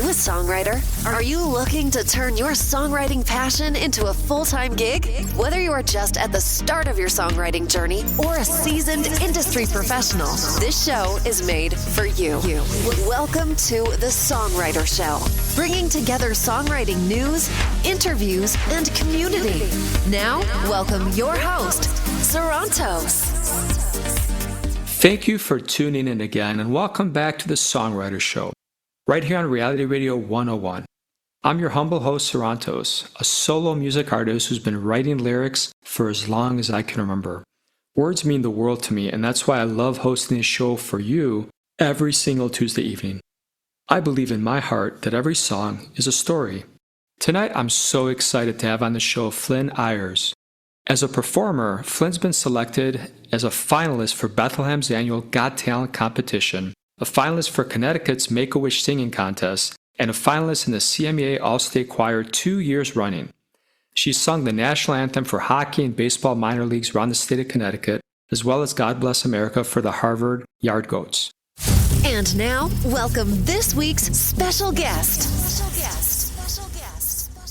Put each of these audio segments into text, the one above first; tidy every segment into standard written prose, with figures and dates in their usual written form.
you a songwriter? Are you looking to turn your songwriting passion into a full-time gig? Whether you are just at the start of your songwriting journey or a seasoned industry professional, this show is made for you. Welcome to The Songwriter Show, bringing together songwriting news, interviews, and community. Now, welcome your host, Sarantos. Thank you for tuning in again, and welcome back to The Songwriter Show, right here on Reality Radio 101. I'm your humble host, Sarantos, a solo music artist who's been writing lyrics for as long as I can remember. Words mean the world to me, and that's why I love hosting this show for you every single Tuesday evening. I believe in my heart that every song is a story. Tonight, I'm so excited to have on the show Flynn Ayers. As a performer, Flynn's been selected as a finalist for Bethlehem's annual Got Talent competition, a finalist for Connecticut's Make-A-Wish singing contest, and a finalist in the CMEA All-State Choir 2 years running. She's sung the national anthem for hockey and baseball minor leagues around the state of Connecticut, as well as God Bless America for the Harvard Yard Goats. And now, welcome this week's special guest.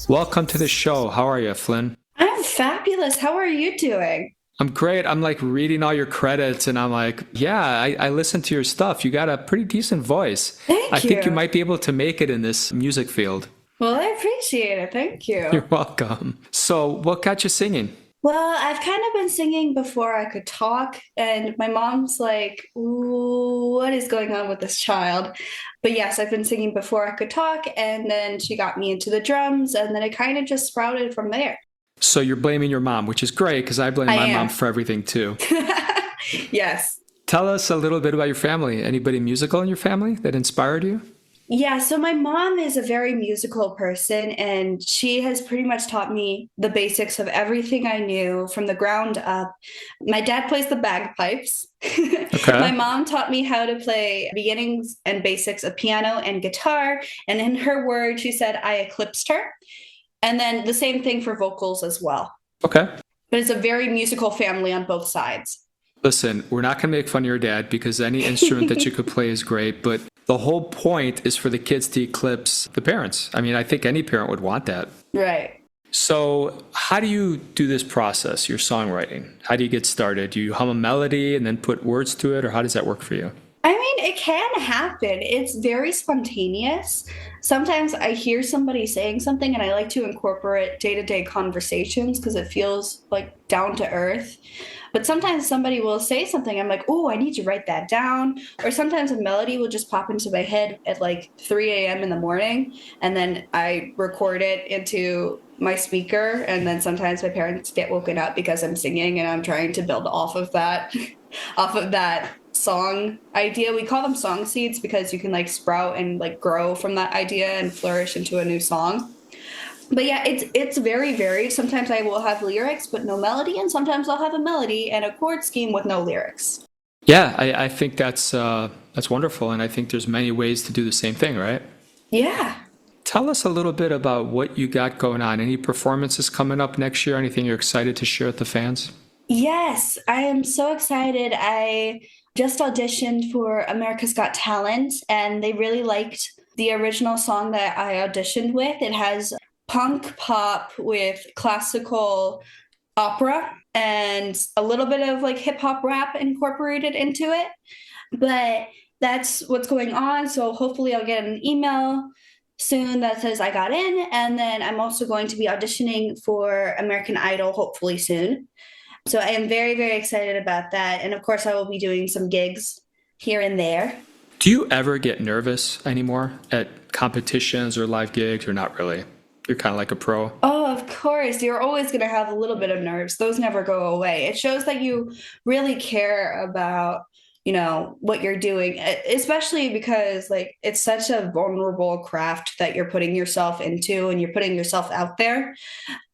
Welcome to the show. How are you, Flynn? I'm fabulous. How are you doing? I'm great. I'm like reading all your credits and I'm like, yeah, I listened to your stuff. You got a pretty decent voice. Thank you. I think you might be able to make it in this music field. Well, I appreciate it. Thank you. You're welcome. So what got you singing? Well, I've kind of been singing before I could talk, and my mom's like, "Ooh, what is going on with this child?" But yes, I've been singing before I could talk, and then she got me into the drums, and then it kind of just sprouted from there. So you're blaming your mom, which is great because I blame my mom for everything too. Yes. Tell us a little bit about your family. Anybody musical in your family that inspired you? Yeah, so my mom is a very musical person, and she has pretty much taught me the basics of everything I knew from the ground up. My dad plays the bagpipes. Okay. My mom taught me how to play beginnings and basics of piano and guitar. And in her words, she said, I eclipsed her. And then the same thing for vocals as well. Okay. But it's a very musical family on both sides. Listen, we're not going to make fun of your dad because any instrument that you could play is great, but the whole point is for the kids to eclipse the parents. I mean, I think any parent would want that. Right. So how do you do this process, your songwriting? How do you get started? Do you hum a melody and then put words to it, or how does that work for you? I mean, it can happen. It's very spontaneous. Sometimes I hear somebody saying something and I like to incorporate day-to-day conversations because it feels like down to earth. But sometimes somebody will say something, I'm like, oh, I need to write that down. Or sometimes a melody will just pop into my head at like 3 a.m. in the morning, and then I record it into my speaker. And then sometimes my parents get woken up because I'm singing and I'm trying to build off of that, off of that song idea. We call them song seeds because you can like sprout and like grow from that idea and flourish into a new song. But yeah, it's very varied. Sometimes I will have lyrics but no melody, and sometimes I'll have a melody and a chord scheme with no lyrics. Yeah, I think that's wonderful, and I think there's many ways to do the same thing, right? Yeah. Tell us a little bit about what you got going on. Any performances coming up next year? Anything you're excited to share with the fans? Yes, I am so excited. I just auditioned for America's Got Talent, and they really liked the original song that I auditioned with. It has punk pop with classical opera and a little bit of like hip hop rap incorporated into it. But that's what's going on. So hopefully I'll get an email soon that says I got in. And then I'm also going to be auditioning for American Idol hopefully soon. So I am very, very excited about that. And of course I will be doing some gigs here and there. Do you ever get nervous anymore at competitions or live gigs, or not really? You're kind of like a pro. Oh, of course. You're always going to have a little bit of nerves. Those never go away. It shows that you really care about, you know, what you're doing, especially because like it's such a vulnerable craft that you're putting yourself into, and you're putting yourself out there,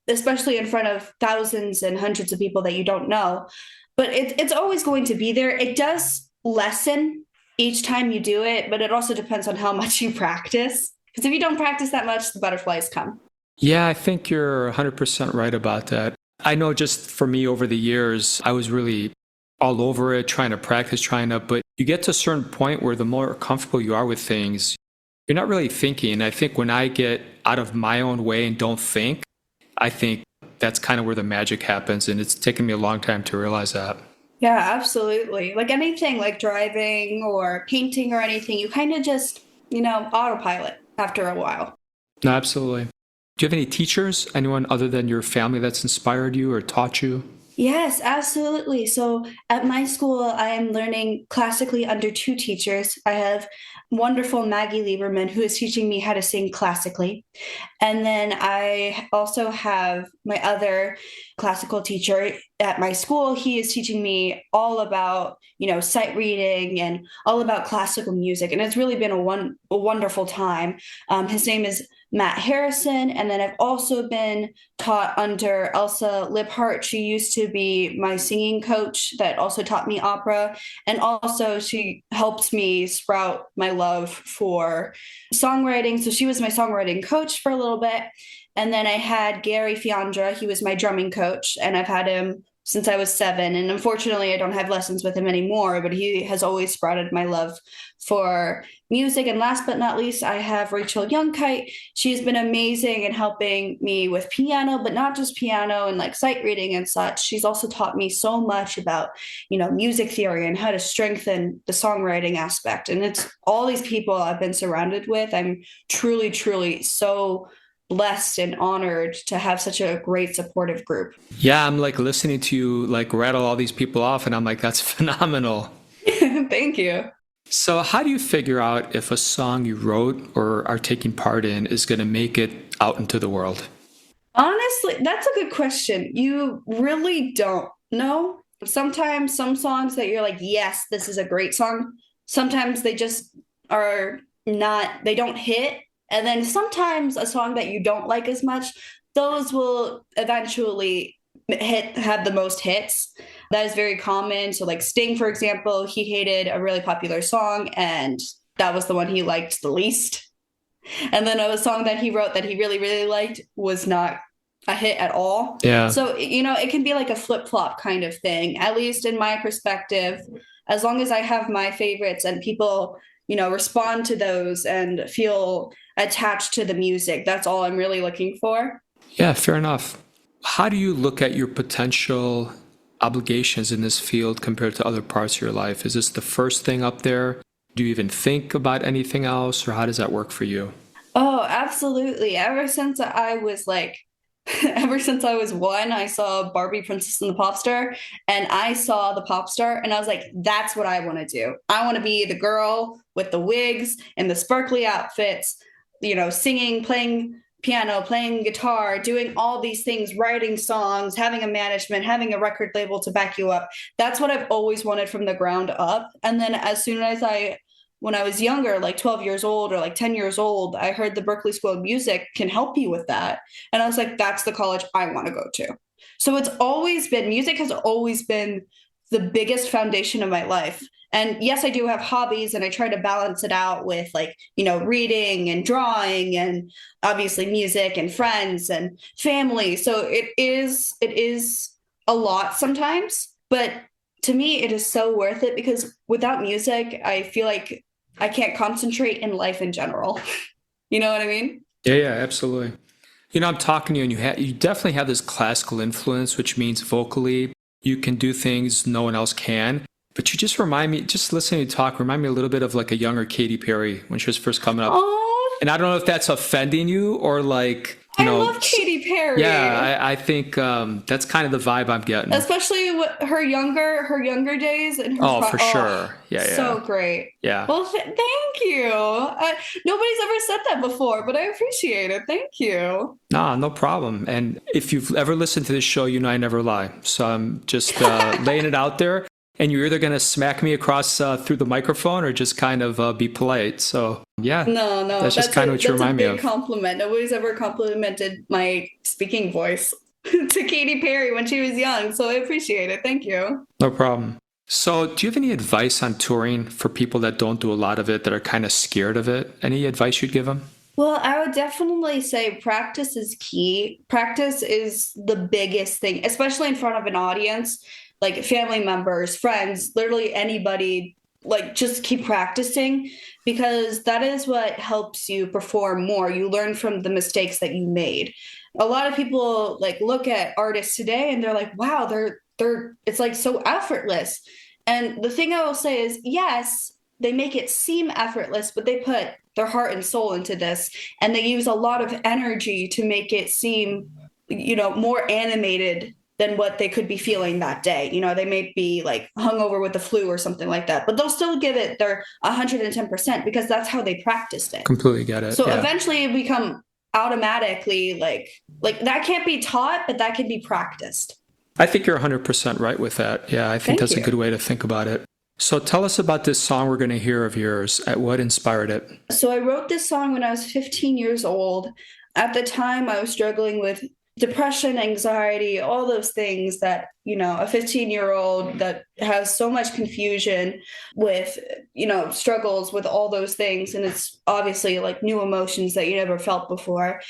especially in front of thousands and hundreds of people that you don't know. But it's always going to be there. It does lessen each time you do it, but it also depends on how much you practice. Because if you don't practice that much, the butterflies come. Yeah, I think you're 100% right about that. I know just for me over the years, I was really all over it, trying to practice, but you get to a certain point where the more comfortable you are with things, You're not really thinking. I think when I get out of my own way and don't think, I think that's kind of where the magic happens. And it's taken me a long time to realize that. Yeah, absolutely. Like anything like driving or painting or anything, you kind of just, autopilot after a while. No, absolutely. Do you have any teachers, anyone other than your family that's inspired you or taught you? Yes, absolutely. So at my school, I'm learning classically under two teachers. I have wonderful Maggie Lieberman, who is teaching me how to sing classically. And then I also have my other classical teacher at my school. He is teaching me all about, sight reading and all about classical music. And it's really been a wonderful time. His name is Matt Harrison. And then I've also been taught under Elsa Liphart. She used to be my singing coach that also taught me opera. And also she helped me sprout my love for songwriting. So she was my songwriting coach for a little bit. And then I had Gary Fiandra. He was my drumming coach, and I've had him since I was 7. And unfortunately, I don't have lessons with him anymore, but he has always sprouted my love for music. And last but not least, I have Rachel Youngkite. She's been amazing in helping me with piano, but not just piano and like sight reading and such. She's also taught me so much about, music theory and how to strengthen the songwriting aspect. And it's all these people I've been surrounded with. I'm truly, truly so blessed and honored to have such a great supportive group. Yeah, I'm like listening to you like rattle all these people off, and I'm like, that's phenomenal. Thank you. So, how do you figure out if a song you wrote or are taking part in is going to make it out into the world? Honestly, that's a good question. You really don't know. Sometimes some songs that you're like, yes, this is a great song. Sometimes they just are not, they don't hit. And then sometimes a song that you don't like as much, those will eventually have the most hits. That is very common. So like Sting, for example, he hated a really popular song and that was the one he liked the least. And then a song that he wrote that he really, really liked was not a hit at all. Yeah. So, it can be like a flip-flop kind of thing, at least in my perspective. As long as I have my favorites and people, respond to those and feel attached to the music, that's all I'm really looking for. Yeah, fair enough. How do you look at your potential obligations in this field compared to other parts of your life? Is this the first thing up there? Do you even think about anything else, or how does that work for you? Oh, absolutely. Ever since I was 1, I saw Barbie Princess and the Pop Star, and I saw the pop star, and I was like, that's what I want to do. I want to be the girl with the wigs and the sparkly outfits, singing, playing piano, playing guitar, doing all these things, writing songs, having a management, having a record label to back you up. That's what I've always wanted from the ground up. And then when I was younger, like 12 years old or like 10 years old, I heard the Berklee School of Music can help you with that. And I was like, that's the college I want to go to. So music has always been the biggest foundation of my life. And yes, I do have hobbies and I try to balance it out with reading and drawing and obviously music and friends and family. So it is a lot sometimes, but to me, it is so worth it because without music, I feel like I can't concentrate in life in general. You know what I mean? Yeah, absolutely. I'm talking to you, and you definitely have this classical influence, which means vocally you can do things no one else can. But you just listening to you talk, remind me a little bit of like a younger Katy Perry when she was first coming up. Oh, And I don't know if that's offending you or like, I love Katy Perry. Yeah, I think that's kind of the vibe I'm getting. Especially with her younger days and her for sure. Yeah. So great. Yeah. Well, thank you. Nobody's ever said that before, but I appreciate it. Thank you. Nah, no problem. And if you've ever listened to this show, I never lie. So I'm just laying it out there. And you're either going to smack me across through the microphone or just kind of be polite. So, yeah. No. That's just kind of what you remind me of. That's a big compliment. Nobody's ever complimented my speaking voice to Katy Perry when she was young. So I appreciate it. Thank you. No problem. So do you have any advice on touring for people that don't do a lot of it, that are kind of scared of it? Any advice you'd give them? Well, I would definitely say practice is key. Practice is the biggest thing, especially in front of an audience. Like family members, friends, literally anybody like just keep practicing, because that is what helps you perform more. You learn from the mistakes that you made. A lot of people like look at artists today and they're like, wow, they're it's like so effortless. And the thing I will say is, yes, they make it seem effortless, but they put their heart and soul into this, and they use a lot of energy to make it seem, more animated than what they could be feeling that day. They may be like hungover with the flu or something like that, but they'll still give it their 110% because that's how they practiced it. Completely get it. So yeah. eventually it become automatically like that can't be taught, but that can be practiced. I think you're 100% right with that. Yeah, I think that's a good way to think about it. So tell us about this song we're going to hear of yours. What inspired it? So I wrote this song when I was 15 years old. At the time, I was struggling with depression, anxiety, all those things that, a 15-year-old that has so much confusion with, struggles with all those things. And it's obviously like new emotions that you never felt before.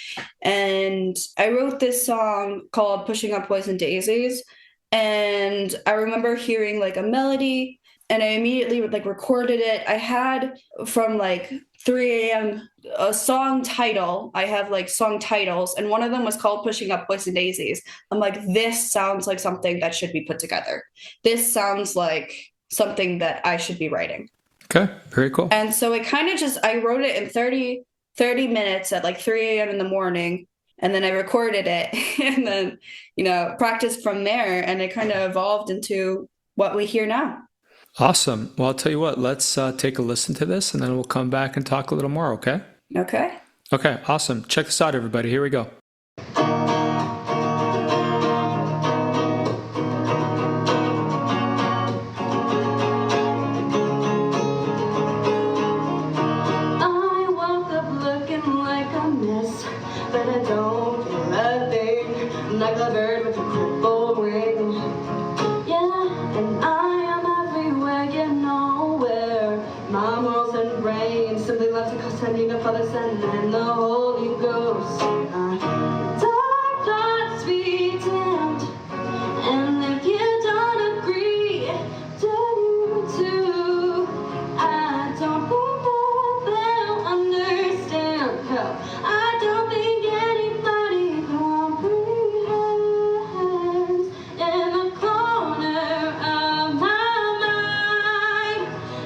And I wrote this song called Pushing Up Poison Daisies. And I remember hearing like a melody, and I immediately like recorded it. I had from like 3 a.m. a song title. I have like song titles, and one of them was called Pushing Up Poison Daisies. I'm like, this sounds like something that should be put together. This sounds like something that I should be writing. Okay, very cool. And so it kind of I wrote it in 30 minutes at like 3 a.m. in the morning. And then I recorded it and then, practiced from there. And it kind of evolved into what we hear now. Awesome. Well, I'll tell you what, let's take a listen to this and then we'll come back and talk a little more, okay? Okay. Okay, awesome. Check this out, everybody. Here we go. I woke up looking like a mess, but I don't feel a thing, like a bird with a crippled wing. Yeah, and I am everywhere, you know where. My morals and brain simply love to cause sending the Father, Son, and the Holy Ghost. Dark thoughts be damned, and if you don't agree, then you too. I don't think that they'll understand. Hell, I don't think anybody comprehends. In the corner of my mind,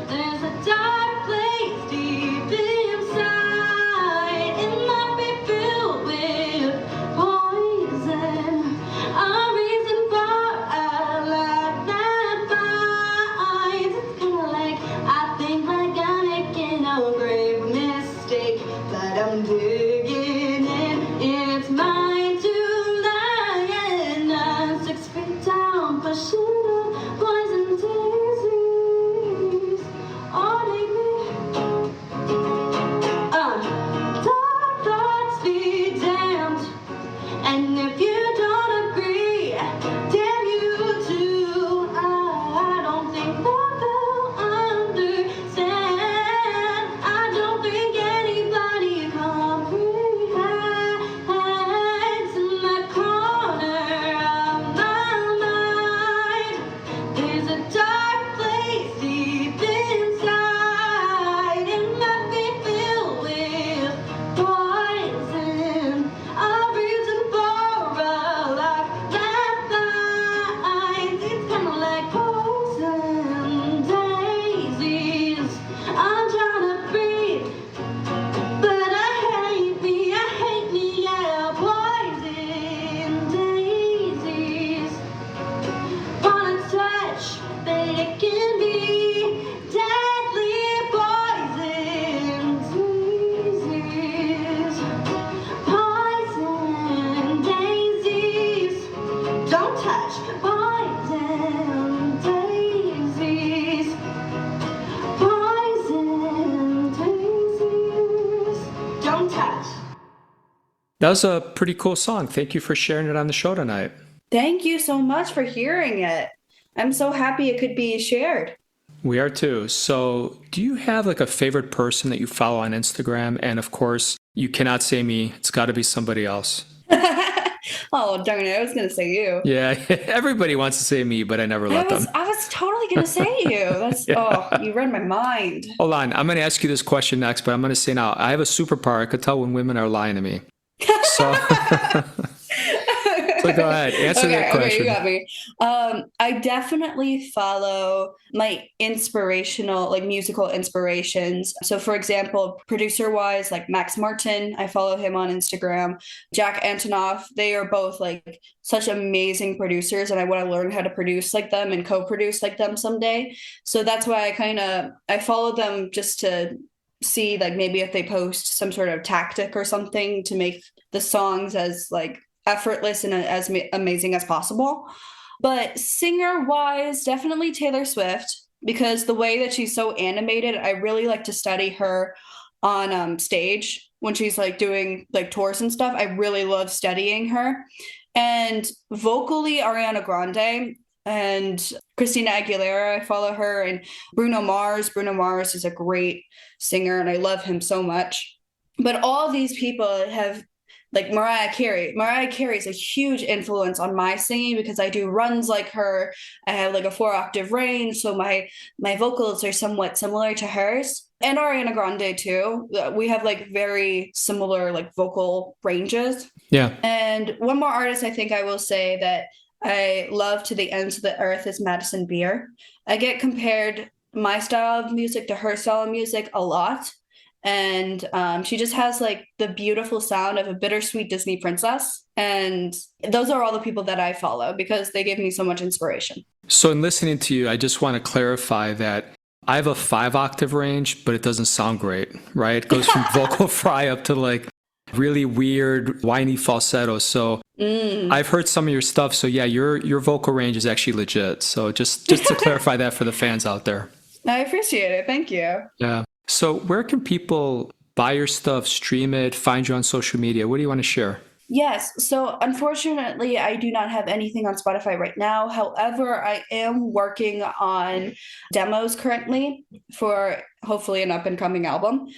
there's a dark place deep inside. It might be filled with poison. A reason for a life that binds. It's kinda like I think like I'm making a grave mistake, but I'm digging in. It's mine to lie, and I'm 6 feet down, pushing up poison daisies. Oh, make me dark thoughts be damned, and if you don't agree, damn you too. I don't think that they'll understand. I don't think anybody comprehends. In the corner of my mind, there's a dark place deep inside. It might be filled with poison. A reason for a life that binds. It's kinda like poison daisies. I'm trying to breathe, but I hate me, yeah. Poison daisies. Wanna touch, but it can be deadly. Poison disease. Poison daisies. Don't touch. Poison daisies. Poison daisies. Don't touch. That was a pretty cool song. Thank you for sharing it on the show tonight. Thank you so much for hearing it. I'm so happy it could be shared. We are too. So do you have like a favorite person that you follow on Instagram? And of course, you cannot say me. It's got to be somebody else. Oh, darn it. I was going to say you. Yeah, everybody wants to say me, but I never let them. I was totally going to say you. Oh, you read my mind. Hold on. I'm going to ask you this question next, but I'm going to say now, I have a superpower. I could tell when women are lying to me. So, so go ahead. Answer that question. Okay, you got me. I definitely follow my inspirational, like musical inspirations. So, for example, producer-wise, like Max Martin, I follow him on Instagram. Jack Antonoff, they are both like such amazing producers, and I want to learn how to produce like them and co-produce like them someday. So that's why I follow them just to see like maybe if they post some sort of tactic or something to make the songs as like effortless and as amazing as possible. But singer wise, definitely Taylor Swift, because the way that she's so animated, I really like to study her on stage when she's like doing like tours and stuff. I really love studying her. And vocally, Ariana Grande and Christina Aguilera, I follow her, and Bruno Mars. Bruno Mars is a great singer, and I love him so much. But all these people have, like Mariah Carey. Mariah Carey is a huge influence on my singing because I do runs like her. I have like a 4-octave range, so my vocals are somewhat similar to hers. And Ariana Grande too. We have like very similar like vocal ranges. Yeah. And one more artist I think I will say that I love to the ends of the earth is Madison Beer. I get compared my style of music to her style of music a lot. And she just has like the beautiful sound of a bittersweet Disney princess. And those are all the people that I follow because they give me so much inspiration. So in listening to you, I just want to clarify that I have a 5-octave range, but it doesn't sound great, right? It goes from vocal fry up to like really weird, whiny falsetto. So I've heard some of your stuff. So yeah, your vocal range is actually legit. So just to clarify that for the fans out there. I appreciate it. Thank you. Yeah. So where can people buy your stuff, stream it, find you on social media? What do you want to share? Yes. So unfortunately, I do not have anything on Spotify right now. However, I am working on demos currently for hopefully an up and coming album.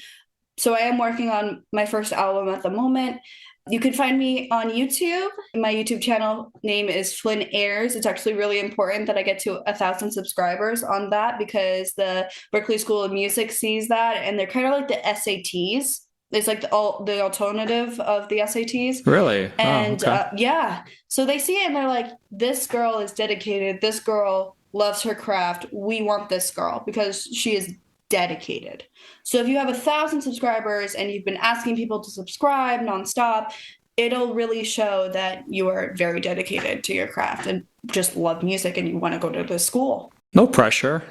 So I am working on my first album at the moment. You can find me on YouTube. My YouTube channel name is Flynn Ayers. It's actually really important that I get to 1,000 subscribers on that because the Berklee School of Music sees that, and they're kind of like the SATs. It's like the alternative of the SATs. Really? And okay. Yeah, so they see it and they're like, this girl is dedicated. This girl loves her craft. We want this girl because she is dedicated. So if you have 1,000 subscribers and you've been asking people to subscribe nonstop, it'll really show that you are very dedicated to your craft and just love music and you want to go to the school. No pressure.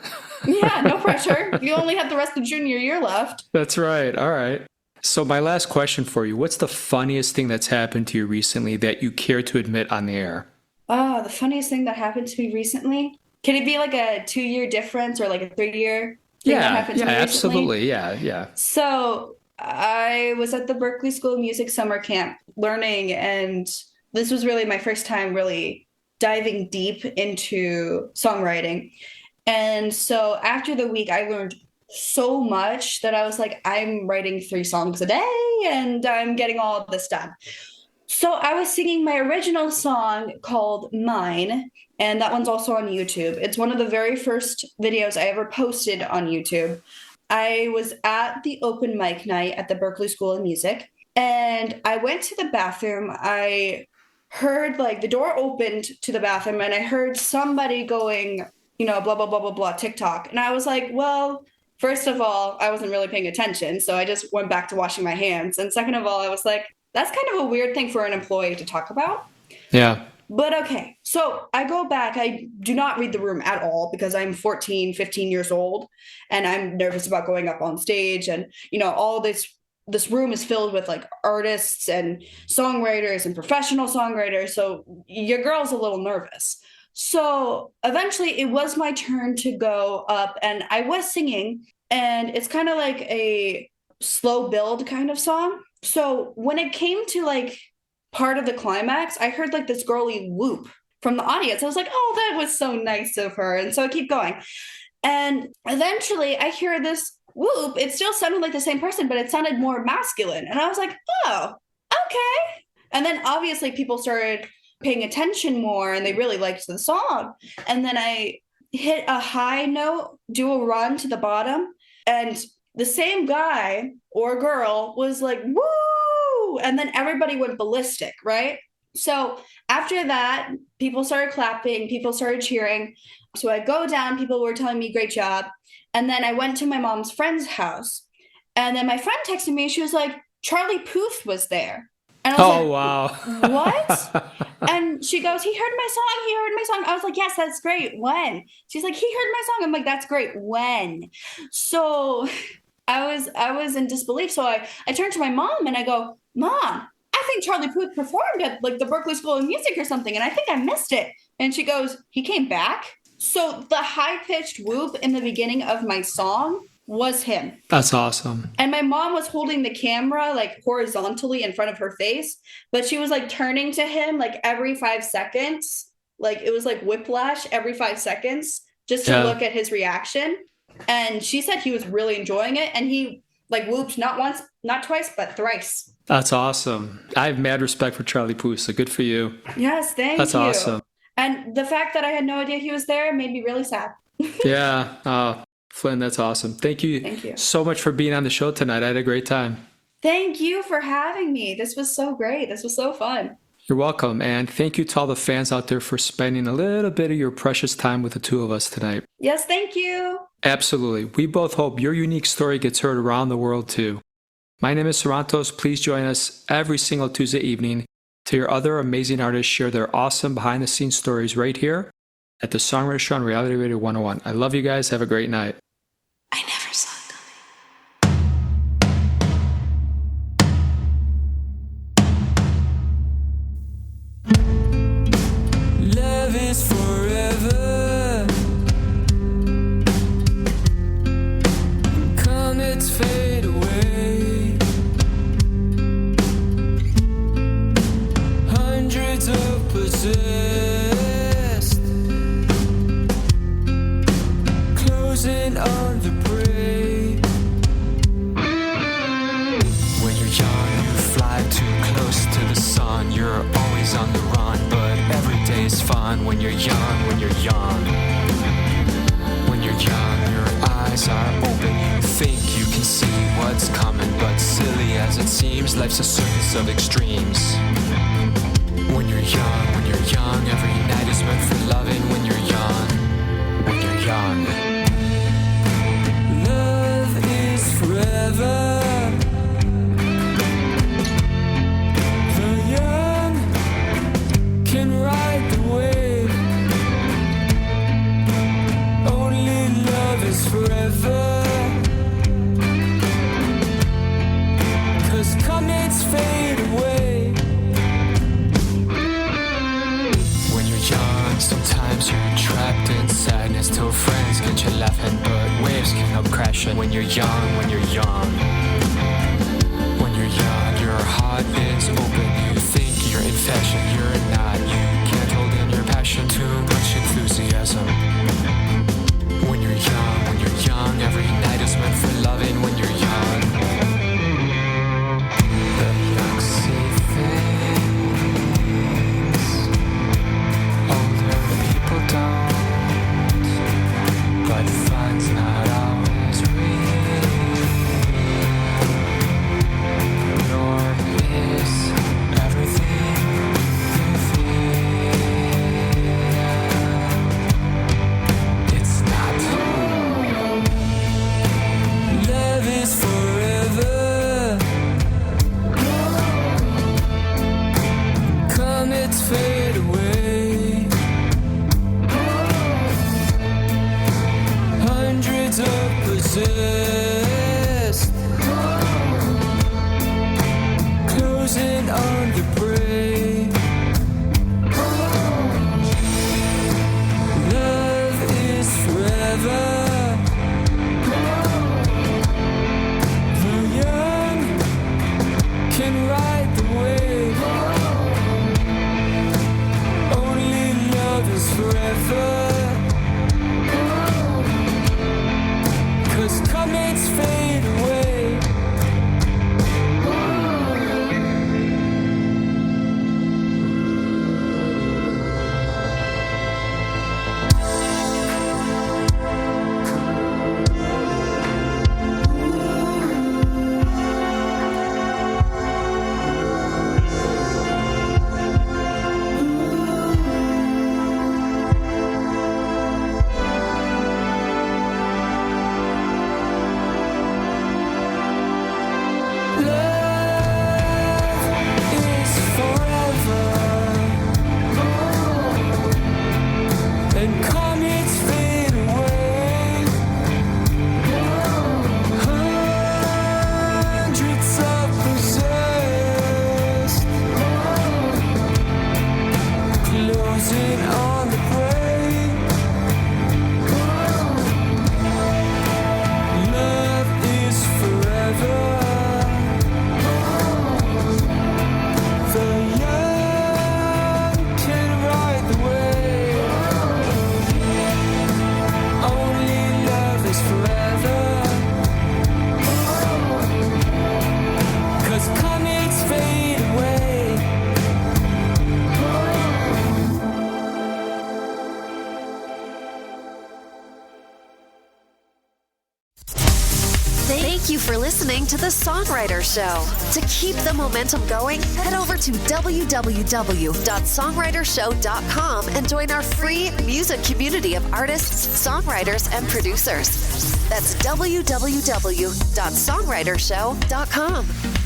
Yeah, no pressure. You only have the rest of junior year left. That's right. All right. So my last question for you, what's the funniest thing that's happened to you recently that you care to admit on the air? Oh, the funniest thing that happened to me recently? Can it be like a 2-year difference or like a 3-year? Yeah, absolutely. Yeah. So I was at the Berklee School of Music summer camp learning, and this was really my first time really diving deep into songwriting. And so after the week, I learned so much that I was like, I'm writing 3 songs a day and I'm getting all of this done. So I was singing my original song called Mine, and that one's also on YouTube. It's one of the very first videos I ever posted on YouTube. I was at the open mic night at the Berklee School of Music, and I went to the bathroom. I heard like the door opened to the bathroom, and I heard somebody going, blah, blah, blah, blah, blah, TikTok. And I was like, well, first of all, I wasn't really paying attention, so I just went back to washing my hands. And second of all, I was like, that's kind of a weird thing for an employee to talk about. Yeah. But okay, so I go back. I do not read the room at all because I'm 14, 15 years old, and I'm nervous about going up on stage. And, all this room is filled with like artists and songwriters and professional songwriters. So your girl's a little nervous. So eventually it was my turn to go up, and I was singing, and it's kind of like a slow build kind of song. So when it came to like part of the climax, I heard like this girly whoop from the audience. I was like, oh, that was so nice of her. And so I keep going. And eventually I hear this whoop. It still sounded like the same person, but it sounded more masculine. And I was like, oh, okay. And then obviously people started paying attention more and they really liked the song. And then I hit a high note, do a run to the bottom, and the same guy or girl was like, woo! And then everybody went ballistic, right? So after that, people started clapping, people started cheering. So I go down, people were telling me, great job. And then I went to my mom's friend's house. And then my friend texted me, she was like, Charlie Puth was there. And I was wow. What? And she goes, he heard my song. I was like, yes, that's great. When? She's like, he heard my song. I'm like, that's great. When? So I was in disbelief. So I turned to my mom and I go, Mom, I think Charlie Puth performed at like the Berklee School of Music or something. And I think I missed it. And she goes, he came back. So the high-pitched whoop in the beginning of my song was him. That's awesome. And my mom was holding the camera like horizontally in front of her face, but she was like turning to him like every 5 seconds. Like it was like whiplash every 5 seconds just to look at his reaction. And she said he was really enjoying it. And he like whooped not once, not twice, but thrice. That's awesome. I have mad respect for Charlie Puth, so good for you. Yes, thank you. That's awesome. And the fact that I had no idea he was there made me really sad. Yeah. Flynn, that's awesome. Thank you so much for being on the show tonight. I had a great time. Thank you for having me. This was so great. This was so fun. You're welcome. And thank you to all the fans out there for spending a little bit of your precious time with the two of us tonight. Yes, thank you. Absolutely. We both hope your unique story gets heard around the world too. My name is Sarantos. Please join us every single Tuesday evening to hear other amazing artists share their awesome behind-the-scenes stories right here at the Songwriter Show on Reality Radio 101. I love you guys. Have a great night. I never saw it coming. Love is forever. Comets fade away. Hundreds of possessed, closing on the prey. When you're young, you fly too close to the sun. You're always on the run, but every day is fun. When you're young, when you're young. When you're young, your eyes are open. You think you can see what's coming, but silly as it seems, life's a circus of extremes. When you're young, every night is meant for loving. When you're young, when you're young. Love is forever. The young can ride the wave. Only love is forever. 'Cause comets fade away. Sometimes you're trapped in sadness till friends get you laughing, but waves can come crashing. When you're young, when you're young. When you're young, your heart is open. You think you're in fashion, you're not. You can't hold in your passion, too much enthusiasm. When you're young, every night is meant for loving. When you're young, the young see things older people don't, but fun's not always real, nor is everything you feel. It's not. Love is forever. Comets fade away. Hundreds of possessed, closing on the prey. Love is forever. The young can ride the wave. Only love is forever. 'Cause comets fade away. listening to The Songwriter Show. To keep the momentum going, head over to www.songwritershow.com and join our free music community of artists, songwriters, and producers. That's www.songwritershow.com.